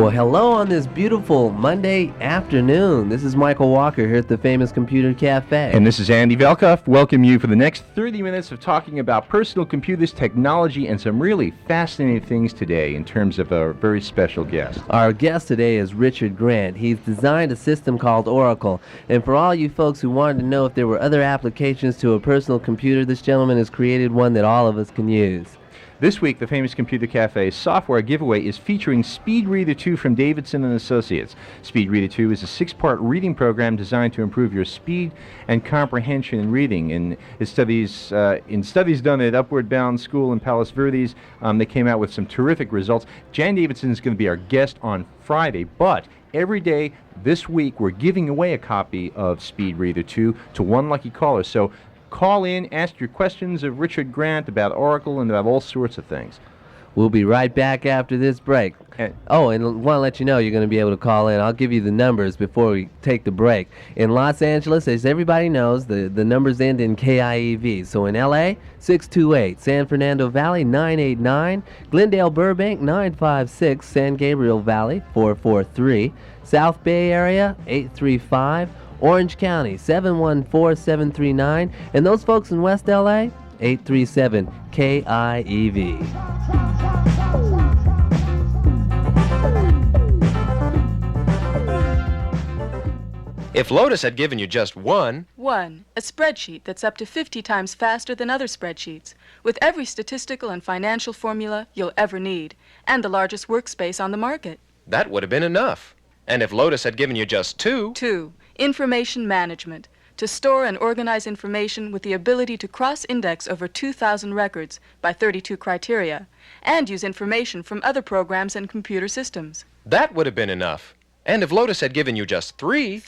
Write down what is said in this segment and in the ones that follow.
Well, hello on this beautiful Monday afternoon. This is Michael Walker here at the Famous Computer Cafe. And this is Andy Velkoff. Welcome you for the next 30 minutes of talking about personal computers, technology, and some really fascinating things today in terms of a very special guest. Our guest today is Richard Grant. He's designed a system called Auricle. And for all you folks who wanted to know if there were other applications to a personal computer, this gentleman has created one that all of us can use. This week, the Famous Computer Cafe software giveaway is featuring Speed Reader 2 from Davidson and Associates. Speed Reader 2 is a 6-part reading program designed to improve your speed and comprehension in reading. And in studies done at Upward Bound School in Palos Verdes, they came out with some terrific results. Jan Davidson is going to be our guest on Friday, but every day this week we're giving away a copy of Speed Reader 2 to one lucky caller. So call in, ask your questions of Richard Grant about Auricle and about all sorts of things. We'll be right back after this break. And want to let you know you're going to be able to call in. I'll give you the numbers before we take the break. In Los Angeles, as everybody knows, the numbers end in KIEV. So in LA, 628, San Fernando Valley, 989, Glendale Burbank, 956, San Gabriel Valley, 443, South Bay Area, 835, Orange County, 714-739, and those folks in West LA, 837-KIEV. If Lotus had given you just one, a spreadsheet that's up to 50 times faster than other spreadsheets, with every statistical and financial formula you'll ever need, and the largest workspace on the market. that would have been enough. And if Lotus had given you just two, Information management, to store and organize information with the ability to cross-index over 2,000 records by 32 criteria, and use information from other programs and computer systems. that would have been enough. And if Lotus had given you just three,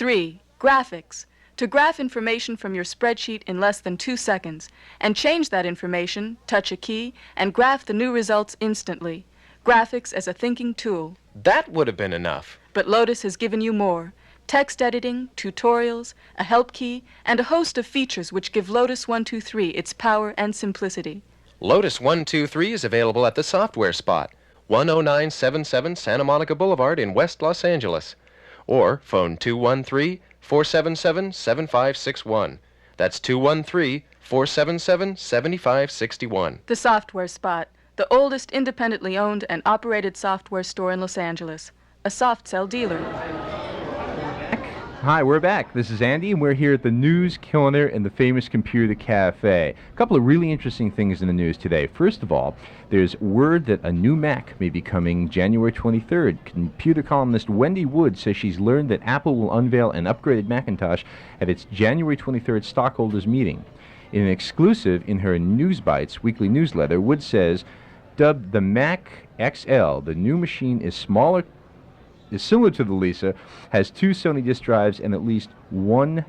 Graphics, to graph information from your spreadsheet in less than 2 seconds, and change that information, touch a key, and graph the new results instantly. Graphics as a thinking tool. that would have been enough. But Lotus has given you more. Text editing, tutorials, a help key, and a host of features which give Lotus 123 its power and simplicity. Lotus 123 is available at the Software Spot, 10977 Santa Monica Boulevard in West Los Angeles. Or phone 213-477-7561. That's 213-477-7561. The Software Spot, the oldest independently owned and operated software store in Los Angeles. A soft sell dealer. Hi, we're back. This is Andy, and we're here at the News Corner in the Famous Computer Cafe. A couple of really interesting things in the news today. First of all, there's word that a new Mac may be coming January 23rd. Computer columnist Wendy Wood says she's learned that Apple will unveil an upgraded Macintosh at its January 23rd stockholders meeting. In an exclusive in her News Bites weekly newsletter, Wood says, dubbed the Mac XL, the new machine is similar to the Lisa, has 2 Sony disk drives and at least 1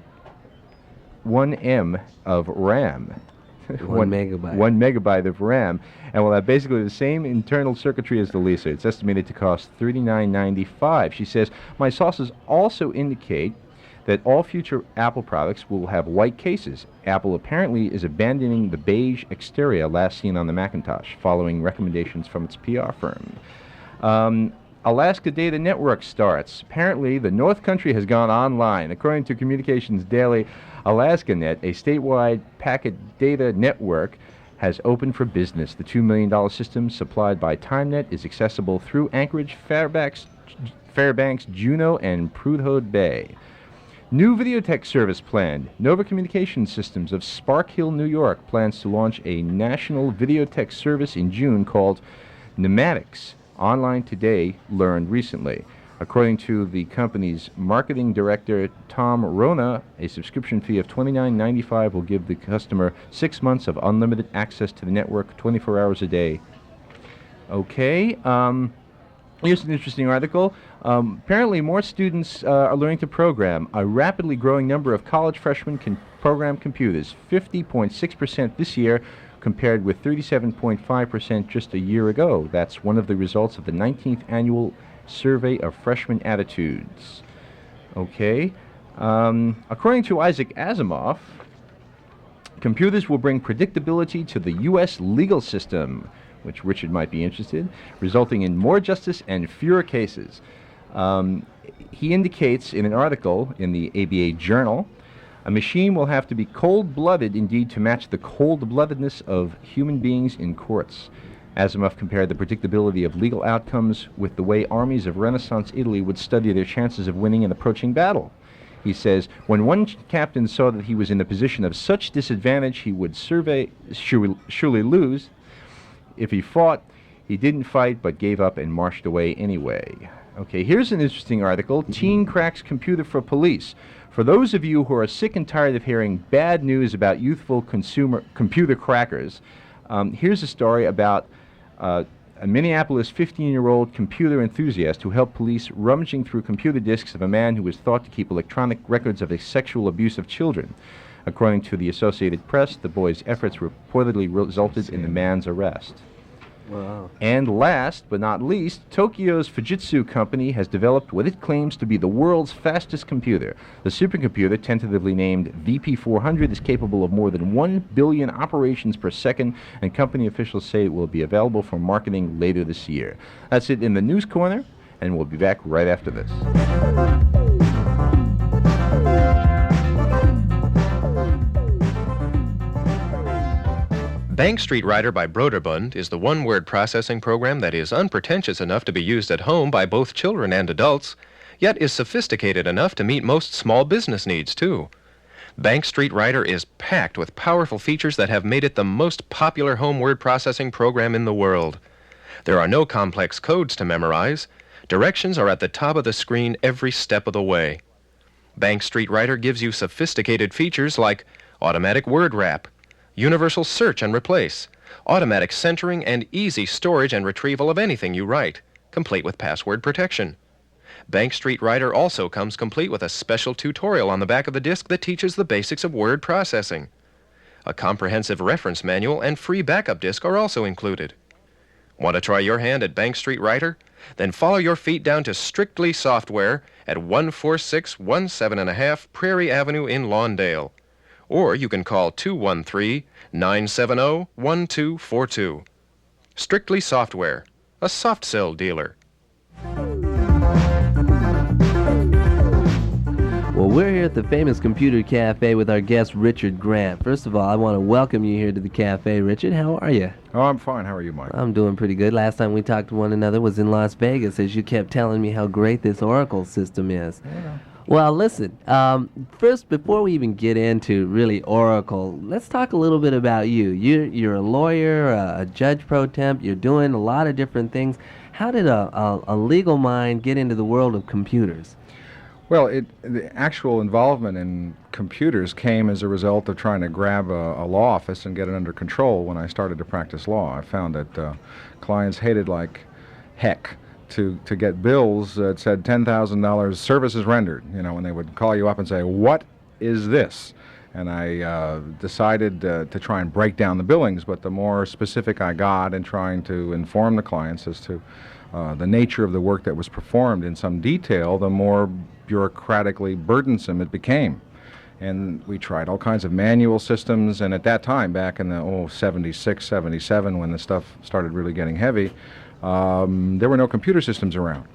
M of RAM. 1 megabyte. 1 megabyte of RAM, and will have basically the same internal circuitry as the Lisa. It's estimated to cost $39.95. She says, my sources also indicate that all future Apple products will have white cases. Apple apparently is abandoning the beige exterior last seen on the Macintosh, following recommendations from its PR firm. Alaska Data Network starts. Apparently, the North Country has gone online. According to Communications Daily, AlaskaNet, a statewide packet data network, has opened for business. The $2 million system, supplied by TimeNet, is accessible through Anchorage, Fairbanks, Juneau, and Prudhoe Bay. New Videotech service planned. Nova Communications Systems of Spark Hill, New York, plans to launch a national Videotech service in June called Pneumatics. Online Today learned recently. According to the company's marketing director, Tom Rona, a subscription fee of $29.95 will give the customer 6 months of unlimited access to the network 24 hours a day. Okay, here's an interesting article. Apparently more students are learning to program. A rapidly growing number of college freshmen can program computers, 50.6% this year, compared with 37.5% just a year ago. That's one of the results of the 19th annual survey of freshman attitudes. Okay. According to Isaac Asimov, computers will bring predictability to the U.S. legal system, which Richard might be interested, resulting in more justice and fewer cases. He indicates in an article in the ABA Journal, a machine will have to be cold-blooded indeed to match the cold-bloodedness of human beings in courts. Asimov compared the predictability of legal outcomes with the way armies of Renaissance Italy would study their chances of winning an approaching battle. He says, when one captain saw that he was in a position of such disadvantage he would surely lose. If he fought, he didn't fight but gave up and marched away anyway. Okay, here's an interesting article. Teen cracks computer for police. For those of you who are sick and tired of hearing bad news about youthful computer crackers, here's a story about a Minneapolis 15-year-old computer enthusiast who helped police rummaging through computer disks of a man who was thought to keep electronic records of the sexual abuse of children. According to the Associated Press, the boy's efforts reportedly resulted in the man's arrest. Wow. And last but not least, Tokyo's Fujitsu company has developed what it claims to be the world's fastest computer. The supercomputer, tentatively named VP400, is capable of more than 1 billion operations per second, and company officials say it will be available for marketing later this year. That's it in the News Corner, and we'll be back right after this. Bank Street Writer by Broderbund is the one-word processing program that is unpretentious enough to be used at home by both children and adults, yet is sophisticated enough to meet most small business needs, too. Bank Street Writer is packed with powerful features that have made it the most popular home word processing program in the world. There are no complex codes to memorize. Directions are at the top of the screen every step of the way. Bank Street Writer gives you sophisticated features like automatic word wrap, universal search and replace, automatic centering, and easy storage and retrieval of anything you write, complete with password protection. Bank Street Writer also comes complete with a special tutorial on the back of the disk that teaches the basics of word processing. A comprehensive reference manual and free backup disk are also included. Want to try your hand at Bank Street Writer? Then follow your feet down to Strictly Software at 14617 Prairie Avenue in Lawndale. Or you can call 213-970-1242. Strictly Software, a soft sell dealer. Well, we're here at the famous Computer Cafe with our guest, Richard Grant. First of all, I want to welcome you here to the cafe. Richard, how are you? Oh, I'm fine. How are you, Mike? I'm doing pretty good. Last time we talked to one another was in Las Vegas, as you kept telling me how great this Auricle system is. Yeah. Well, listen, first, before we even get into really Auricle, let's talk a little bit about you. You're a lawyer, a judge pro temp. You're doing a lot of different things. How did a legal mind get into the world of computers? Well, the actual involvement in computers came as a result of trying to grab a law office and get it under control when I started to practice law. I found that clients hated like heck to get bills that said $10,000 services rendered, when they would call you up and say, "What is this?" And I decided to try and break down the billings, but the more specific I got in trying to inform the clients as to the nature of the work that was performed in some detail, the more bureaucratically burdensome it became. And we tried all kinds of manual systems, and at that time, back in the 76, 77, when the stuff started really getting heavy, there were no computer systems around.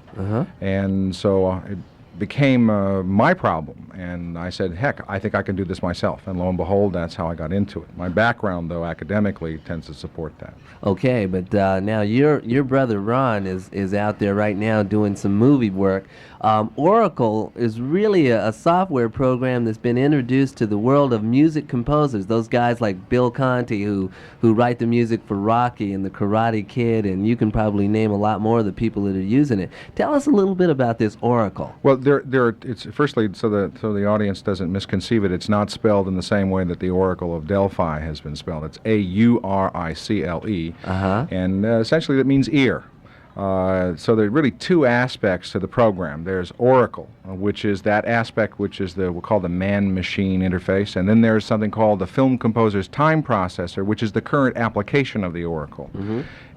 And so it became my problem, and I said, heck, I think I can do this myself. And lo and behold, that's how I got into it. My background, though, academically, tends to support that. Okay, but now your brother Ron is out there right now doing some movie work. Auricle is really a software program that's been introduced to the world of music composers. Those guys like Bill Conti who write the music for Rocky and the Karate Kid, and you can probably name a lot more of the people that are using it. Tell us a little bit about this Auricle. Well, it's firstly, so the audience doesn't misconceive it, it's not spelled in the same way that the Oracle of Delphi has been spelled. It's Auricle, and essentially that means ear. So there are really two aspects to the program. There's Auricle, which is that aspect which is we'll call the man-machine interface, and then there's something called the film composer's time processor, which is the current application of the Auricle.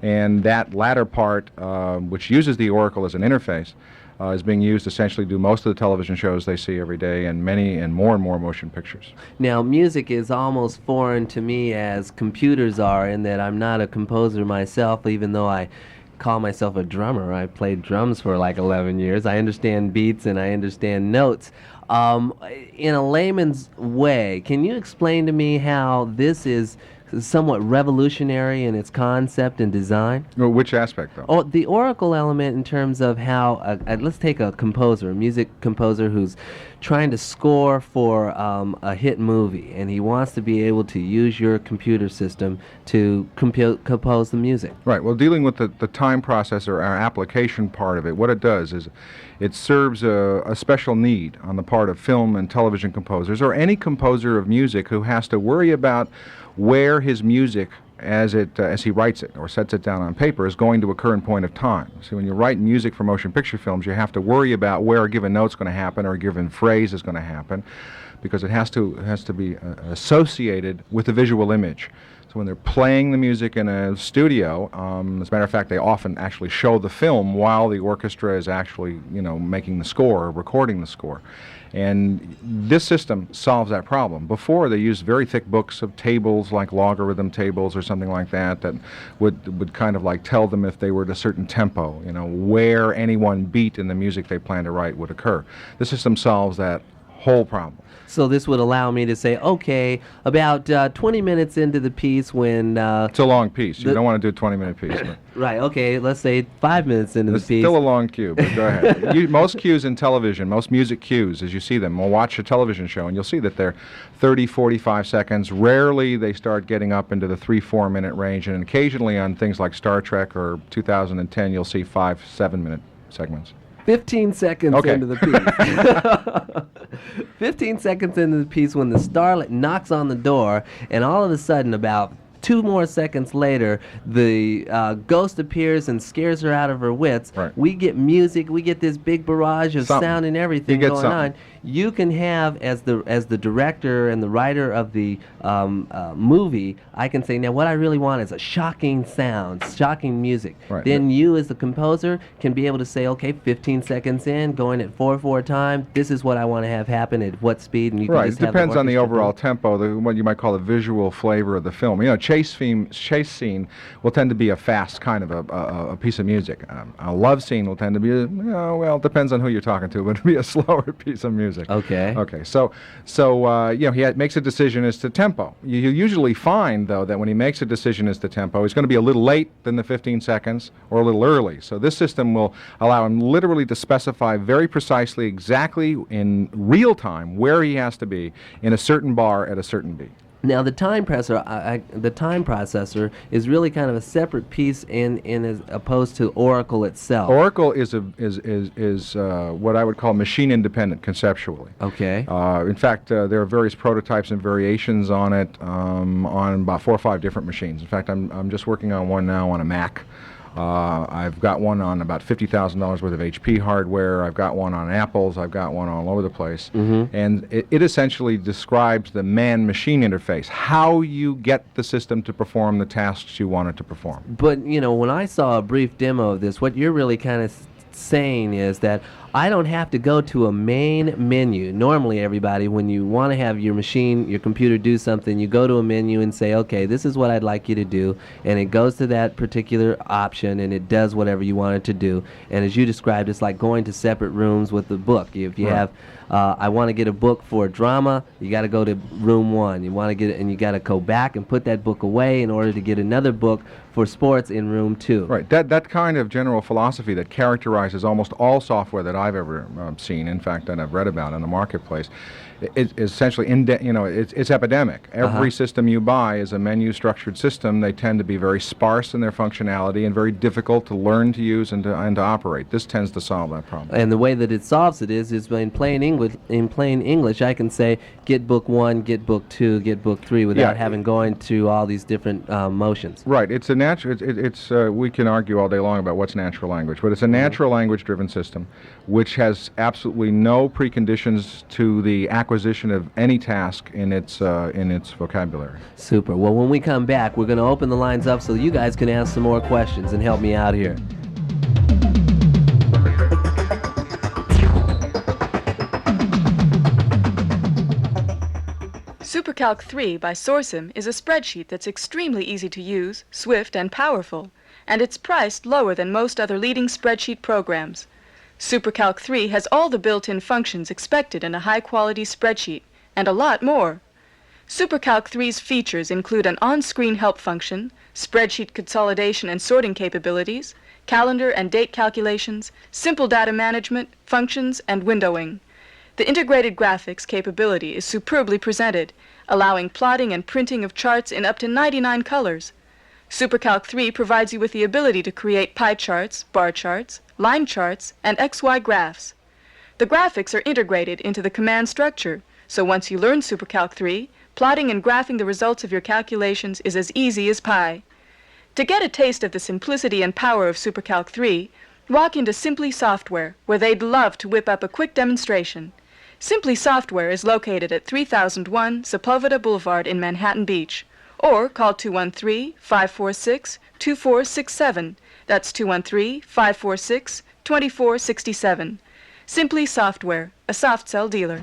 And that latter part, which uses the Auricle as an interface, is being used essentially to do most of the television shows they see every day, and more motion pictures. Now, music is almost foreign to me as computers are, in that I'm not a composer myself, even though I call myself a drummer. I played drums for like 11 years. I understand beats and I understand notes. In a layman's way, can you explain to me how this is somewhat revolutionary in its concept and design? Well, which aspect, though? Oh, the Oracle element in terms of how, let's take a composer, a music composer who's trying to score for a hit movie, and he wants to be able to use your computer system to compose the music. Right. Well, dealing with the time processor, our application part of it, what it does is it serves a special need on the part of film and television composers, or any composer of music who has to worry about where his music, as he writes it or sets it down on paper, is going to occur in point of time. So when you write music for motion picture films, you have to worry about where a given note's going to happen or a given phrase is going to happen, because it has to be associated with the visual image. So when they're playing the music in a studio, as a matter of fact, they often actually show the film while the orchestra is actually, making the score or recording the score. And this system solves that problem. Before, they used very thick books of tables, like logarithm tables or something like that, that would kind of like tell them if they were at a certain tempo, where any one beat in the music they plan to write would occur. The system solves that whole problem. So this would allow me to say, okay, about 20 minutes into the piece when... it's a long piece. You don't want to do a 20-minute piece. But right, okay, let's say 5 minutes into the it's piece. Still a long cue, but go ahead. Most cues in television, most music cues, as you see them, we'll watch a television show, and you'll see that they're 30, 45 seconds. Rarely they start getting up into the 3-4 minute range, and occasionally on things like Star Trek or 2010, you'll see 5-7 minute segments. 15 seconds into the piece. 15 seconds into the piece when the starlet knocks on the door, and all of a sudden, about 2 more seconds later, the ghost appears and scares her out of her wits. Right. We get music, we get this big barrage of sound and everything going on. You can have, as the director and the writer of the movie, I can say, now what I really want is a shocking sound, shocking music. Right. Then you, as the composer, can be able to say, okay, 15 seconds in, going at 4/4 time, this is what I want to have happen at what speed, and you can Right. just It have depends on the orchestra overall do it. tempo, what you might call the visual flavor of the film. Chase scene will tend to be a fast kind of a piece of music. A love scene will tend to be, it depends on who you're talking to, but it'll be a slower piece of music. Okay. Okay. So he makes a decision as to tempo. You usually find, though, that when he makes a decision as to tempo, he's going to be a little late than the 15 seconds or a little early. So this system will allow him literally to specify very precisely, exactly in real time, where he has to be in a certain bar at a certain beat. Now the time processor is really kind of a separate piece in as opposed to Oracle itself. Oracle is what I would call machine independent conceptually. Okay. In fact, there are various prototypes and variations on it on about 4 or 5 different machines. In fact, I'm just working on one now on a Mac. I've got one on about $50,000 worth of HP hardware. I've got one on Apple's. I've got one all over the place. Mm-hmm. And it essentially describes the man-machine interface, how you get the system to perform the tasks you want it to perform. But, when I saw a brief demo of this, what you're really kind of saying is that I don't have to go to a main menu. Normally, everybody, when you want to have your machine, your computer do something, you go to a menu and say, okay, this is what I'd like you to do, and it goes to that particular option, and it does whatever you want it to do. And as you described, it's like going to separate rooms with the book. If you have, I want to get a book for drama, you got to go to room 1. You want to get it, and you got to go back and put that book away in order to get another book for sports in room 2. Right. That kind of general philosophy that characterizes almost all software that I've ever seen, in fact, that I've read about in the marketplace, is essentially it's epidemic. Every system you buy is a menu-structured system. They tend to be very sparse in their functionality and very difficult to learn to use and to operate. This tends to solve that problem. And the way that it solves it is in plain English. In plain English, I can say, get book 1, get book 2, get book 3, without having going through all these different motions. Right. It's a natural. We can argue all day long about what's natural language, but it's a natural language-driven system, which has absolutely no preconditions to the acquisition of any task in its vocabulary. Super. Well, when we come back, we're going to open the lines up so you guys can ask some more questions and help me out here. SuperCalc 3 by SourceHim is a spreadsheet that's extremely easy to use, swift, and powerful. and it's priced lower than most other leading spreadsheet programs. SuperCalc 3 has all the built-in functions expected in a high-quality spreadsheet, and a lot more. SuperCalc 3's features include an on-screen help function, spreadsheet consolidation and sorting capabilities, calendar and date calculations, simple data management, functions, and windowing. The integrated graphics capability is superbly presented, allowing plotting and printing of charts in up to 99 colors. SuperCalc 3 provides you with the ability to create pie charts, bar charts, line charts, and XY graphs. The graphics are integrated into the command structure, so once you learn SuperCalc 3, plotting and graphing the results of your calculations is as easy as pie. To get a taste of the simplicity and power of SuperCalc 3, walk into Simply Software, where they'd love to whip up a quick demonstration. Simply Software is located at 3001 Sepulveda Boulevard in Manhattan Beach, or call 213-546-2467. That's 213-546-2467. Simply Software, a soft sell dealer.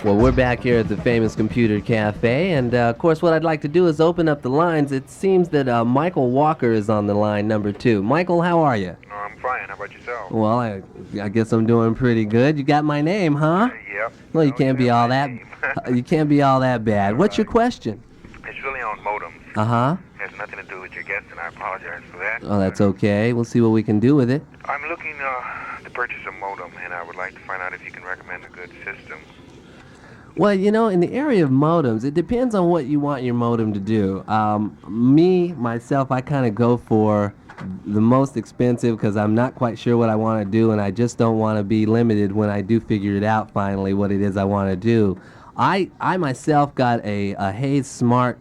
Well, we're back here at the famous Computer Cafe, and of course what I'd like to do is open up the lines. It seems that Michael Walker is on the line, number 2. Michael, how are you? I'm fine. How about yourself? Well, I guess I'm doing pretty good. You got my name, huh? Yep. Well, you can't be all that. You can't be all that bad. What's your question? It's really on modems. Uh-huh. It has nothing to do with your guest, and I apologize for that. Oh, that's okay. We'll see what we can do with it. I'm looking to purchase a modem, and I would like to find out if you can recommend a good system. Well, you know, in the area of modems, it depends on what you want your modem to do. Myself, I kind of go for the most expensive because I'm not quite sure what I want to do, and I just don't want to be limited when I do figure it out finally what it is I want to do. I myself got a Hayes Smart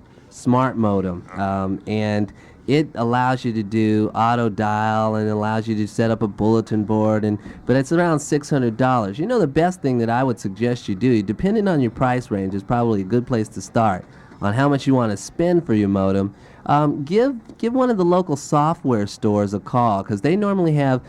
modem, and it allows you to do auto dial and allows you to set up a bulletin board, but it's around $600. You know, the best thing that I would suggest you do, depending on your price range, is probably a good place to start on how much you want to spend for your modem. Give one of the local software stores a call, because they normally have,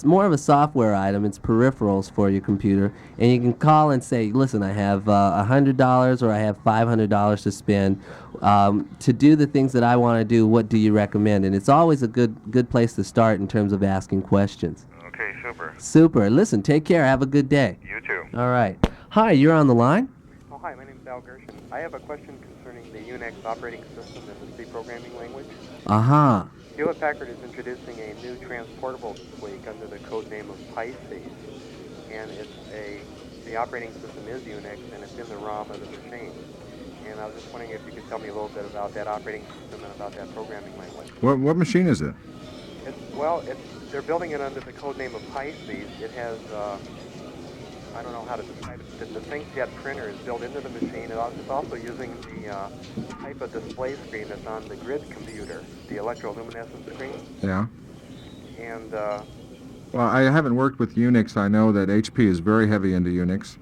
more of a software item, it's peripherals for your computer, and you can call and say, listen, I have $100 or I have $500 to spend to do the things that I want to do. What do you recommend? And it's always a good place to start in terms of asking questions. Okay, super. Super. Listen, take care. Have a good day. You too. All right. Hi, you're on the line? Oh, hi, my name is Al Gershon. I have a question concerning the Unix operating system and the C programming language. Uh-huh. Hewlett-Packard is introducing a new transportable this week under the code name of Pisces, and the operating system is Unix, and it's in the ROM of the machine. And I was just wondering if you could tell me a little bit about that operating system and about that programming language. What machine is it? They're building it under the code name of Pisces. It has, I don't know how to describe it. The ThinkJet printer is built into the machine. It's also using the type of display screen that's on the grid computer, the electroluminescent screen. Yeah. And Well, I haven't worked with Unix. I know that HP is very heavy into Unix.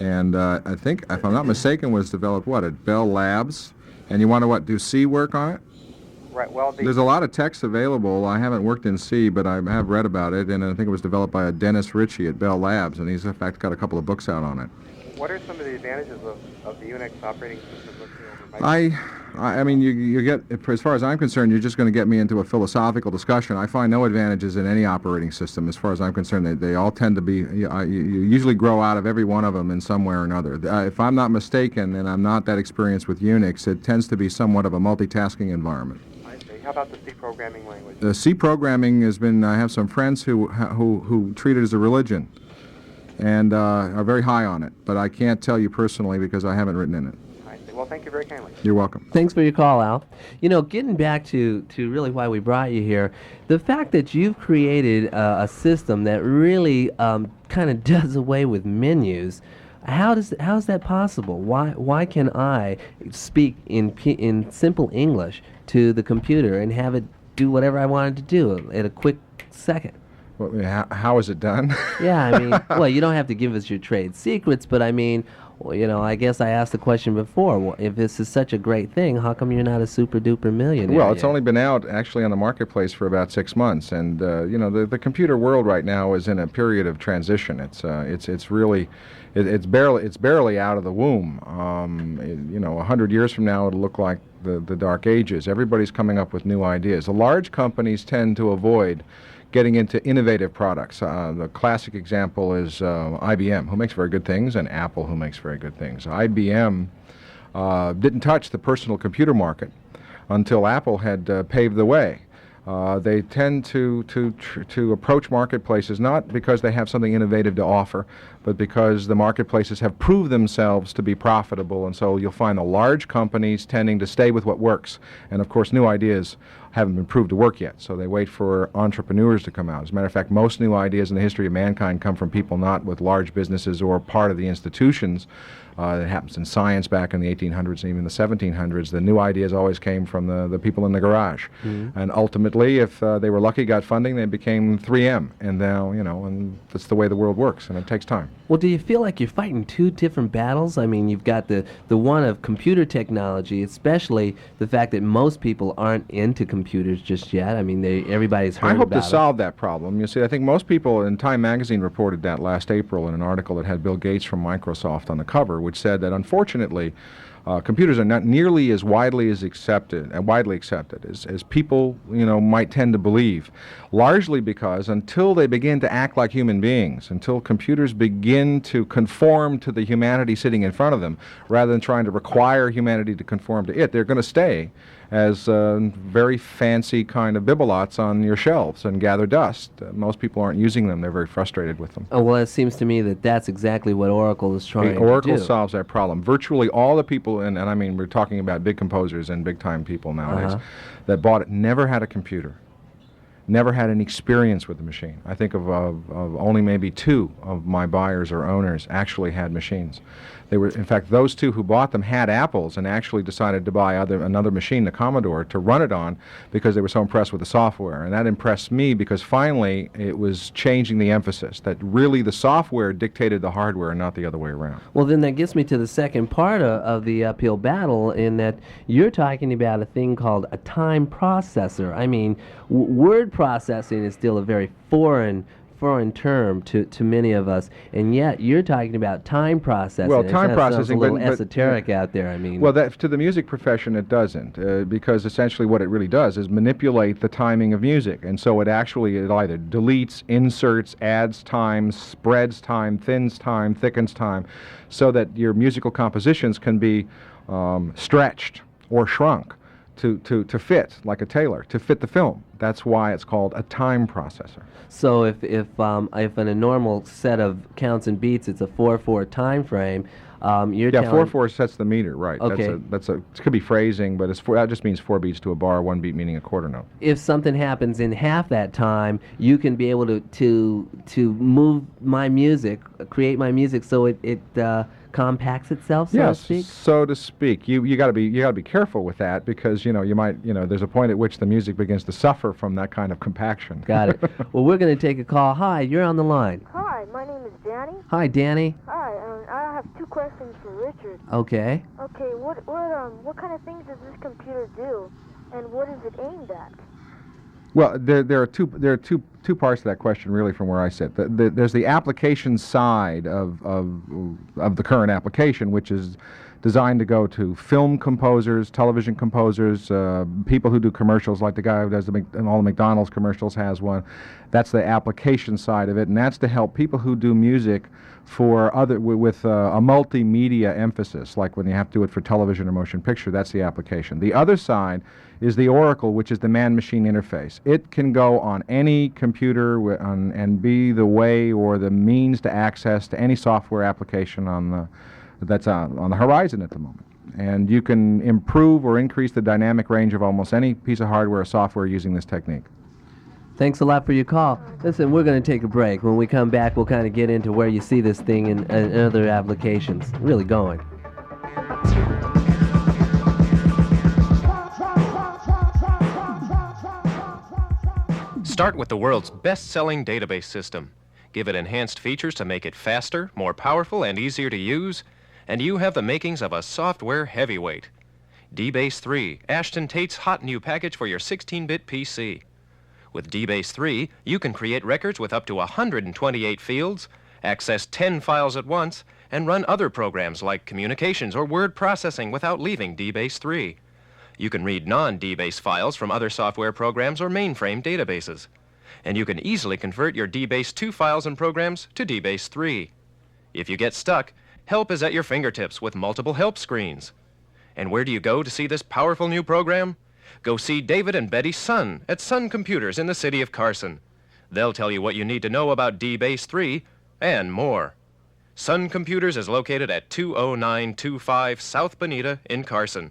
And I think, if I'm not mistaken, was developed, at Bell Labs? And you want to, do C work on it? right, well, There's a lot of text available. I haven't worked in C, but I have read about it, and I think it was developed by Dennis Ritchie at Bell Labs, and he's, in fact, got a couple of books out on it. what are some of the advantages of the Unix operating system looking over I mean, you get, as far as I'm concerned, you're just going to get me into a philosophical discussion. I find no advantages in any operating system, as far as I'm concerned. They all tend to be, you usually grow out of every one of them in some way or another. If I'm not mistaken, and I'm not that experienced with Unix, it tends to be somewhat of a multitasking environment. I see. How about the C programming language? The C programming has been, I have some friends who treat it as a religion and are very high on it, but I can't tell you personally because I haven't written in it. Well, thank you very kindly. You're welcome. Thanks for your call, Al. You know, getting back to really why we brought you here, the fact that you've created a system that really kind of does away with menus, how's that possible? Why can I speak in simple English to the computer and have it do whatever I wanted to do at a quick second? Well, how is it done? Yeah, I mean, well, you don't have to give us your trade secrets, but I mean, well, I guess I asked the question before. Well, if this is such a great thing, how come you're not a super duper millionaire? Well, it's yet? only been out actually on the marketplace for about 6 months, and the computer world right now is in a period of transition. It's really, it's barely out of the womb. 100 years from now, it'll look like the Dark Ages. Everybody's coming up with new ideas. The large companies tend to avoid getting into innovative products. The classic example is IBM, who makes very good things, and Apple, who makes very good things. IBM didn't touch the personal computer market until Apple had paved the way. They tend to approach marketplaces not because they have something innovative to offer, but because the marketplaces have proved themselves to be profitable, and so you'll find the large companies tending to stay with what works. And of course, new ideas haven't been proved to work yet, so they wait for entrepreneurs to come out. As a matter of fact, most new ideas in the history of mankind come from people not with large businesses or part of the institutions. It happens in science back in the 1800s and even the 1700s. The new ideas always came from the people in the garage. And ultimately, if they were lucky, got funding, they became 3M. And now, and that's the way the world works, and it takes time. Well, do you feel like you're fighting two different battles? I mean, you've got the one of computer technology, especially the fact that most people aren't into computers just yet. I mean, everybody's heard I hope about to solve that problem. You see, I think most people, in Time magazine reported that last April in an article that had Bill Gates from Microsoft on the cover, which said that unfortunately computers are not nearly as widely accepted as people might tend to believe, largely because until they begin to act like human beings, until computers begin to conform to the humanity sitting in front of them rather than trying to require humanity to conform to it, they're going to stay as very fancy kind of bibelots on your shelves and gather dust. Most people aren't using them. They're very frustrated with them. Oh, well, it seems to me that that's exactly what Oracle is trying to do. Oracle solves that problem. Virtually all the people, and I mean, we're talking about big composers and big-time people nowadays, that bought it never had a computer, never had any experience with the machine. I think of only maybe 2 of my buyers or owners actually had machines. They were, in fact, those 2 who bought them had Apples and actually decided to buy another machine, the Commodore, to run it on because they were so impressed with the software. And that impressed me because finally it was changing the emphasis, that really the software dictated the hardware and not the other way around. Well, then that gets me to the second part of the uphill battle, in that you're talking about a thing called a time processor. I mean, word processing is still a very foreign term to many of us, and yet you're talking about time processing. Well, time processing, sounds a little but esoteric out there. I mean, well, to the music profession, it doesn't, because essentially what it really does is manipulate the timing of music, and so it either deletes, inserts, adds time, spreads time, thins time, thickens time, so that your musical compositions can be stretched or shrunk to fit, like a tailor, to fit the film. That's why it's called a time processor. So if in a normal set of counts and beats, it's a 4/4 time frame, you're telling... 4/4 sets the meter, right. Okay. It could be phrasing, but that just means 4 beats to a bar, 1 beat meaning a quarter note. If something happens in half that time, you can be able to move my music, create my music so it compacts itself, so to speak? Yes, so to speak. You got to be careful with that because you might there's a point at which the music begins to suffer from that kind of compaction. Got it. Well, we're going to take a call. Hi, you're on the line. Hi, my name is Danny. Hi, Danny. Hi, I have 2 questions for Richard. Okay. Okay, what kind of things does this computer do, and what is it aimed at? Well, there are two parts to that question, really, from where I sit. There's the application side of the current application, which is designed to go to film composers, television composers, people who do commercials, like the guy who does all the McDonald's commercials has one. That's the application side of it, and that's to help people who do music for with a multimedia emphasis, like when you have to do it for television or motion picture. That's the application. The other side is the Auricle, which is the man-machine interface. It can go on any computer and be the way or the means to access to any software application that's on the horizon at the moment. And you can improve or increase the dynamic range of almost any piece of hardware or software using this technique. Thanks a lot for your call. Listen, we're going to take a break. When we come back, we'll kind of get into where you see this thing in other applications really going. Start with the world's best-selling database system. Give it enhanced features to make it faster, more powerful, and easier to use, and you have the makings of a software heavyweight. DBase 3, Ashton Tate's hot new package for your 16-bit PC. With DBase 3, you can create records with up to 128 fields, access 10 files at once, and run other programs like communications or word processing without leaving DBase 3. You can read non-DBase files from other software programs or mainframe databases. And you can easily convert your DBase 2 files and programs to DBase 3. If you get stuck, help is at your fingertips with multiple help screens. And where do you go to see this powerful new program? Go see David and Betty Sun at Sun Computers in the city of Carson. They'll tell you what you need to know about DBase 3 and more. Sun Computers is located at 20925 South Bonita in Carson.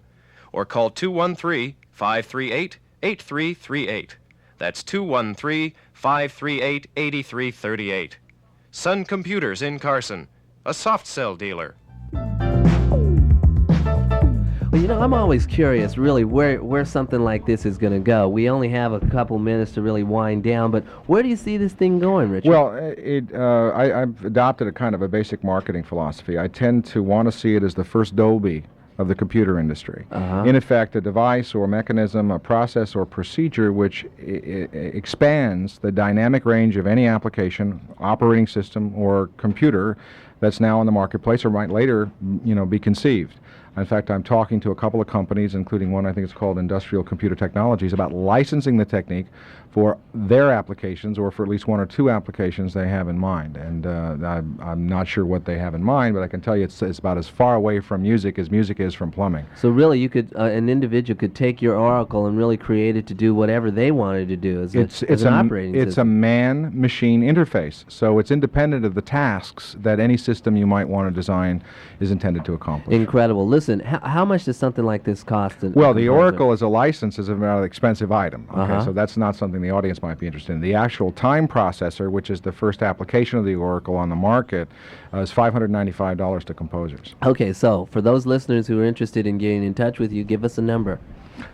Or call 213-538-8338. That's 213-538-8338. Sun Computers in Carson, a soft cell dealer. Well, you know, I'm always curious, really, where something like this is going to go. We only have a couple minutes to really wind down, but where do you see this thing going, Richard? Well, I've adopted a kind of a basic marketing philosophy. I tend to want to see it as the first Dolby of the computer industry. In effect, a device or mechanism, a process or procedure which expands the dynamic range of any application, operating system, or computer that's now in the marketplace or might later, be conceived. In fact, I'm talking to a couple of companies, including one I think it's called Industrial Computer Technologies, about licensing the technique for their applications, or for at least one or two applications they have in mind. And I'm not sure what they have in mind, but I can tell you it's about as far away from music as music is from plumbing. So really, you could an individual could take your Oracle and really create it to do whatever they wanted to do as an operating system. It's a man-machine interface, so it's independent of the tasks that any system you might want to design is intended to accomplish. Incredible. Listen, how much does something like this cost? Well, the Oracle as a license is a rather expensive item. Okay, so that's not something the audience might be interested in. The actual time processor, which is the first application of the Oracle on the market, is $595 to composers. Okay, so for those listeners who are interested in getting in touch with you, give us a number.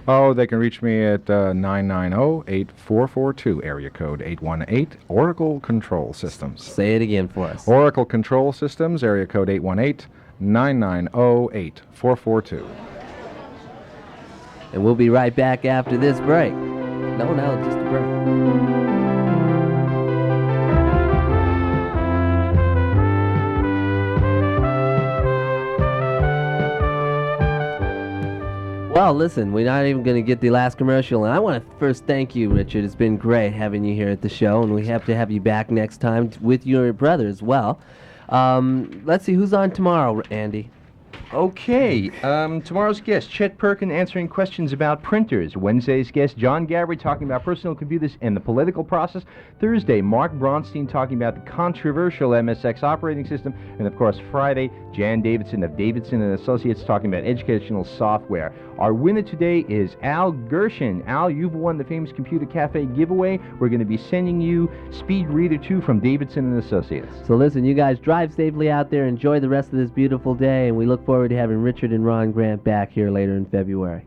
Oh, they can reach me at 990-8442, area code 818, Oracle Control Systems. Say it again for us. Oracle Control Systems, area code 818-990-8442. And we'll be right back after this break. No, just a break. Well, listen, we're not even going to get the last commercial, and I want to first thank you, Richard. It's been great having you here at the show, and we have to have you back next time with your brother as well. Let's see, who's on tomorrow, Andy? Okay, tomorrow's guest, Chet Perkin, answering questions about printers. Wednesday's guest, John Gabry, talking about personal computers and the political process. Thursday, Mark Bronstein, talking about the controversial MSX operating system. And of course, Friday, Jan Davidson of Davidson and Associates, talking about educational software. Our winner today is Al Gershon. Al, you've won the famous Computer Cafe giveaway. We're going to be sending you Speed Reader 2 from Davidson and Associates. So listen, you guys drive safely out there, enjoy the rest of this beautiful day, and we look forward to having Richard and Ron Grant back here later in February.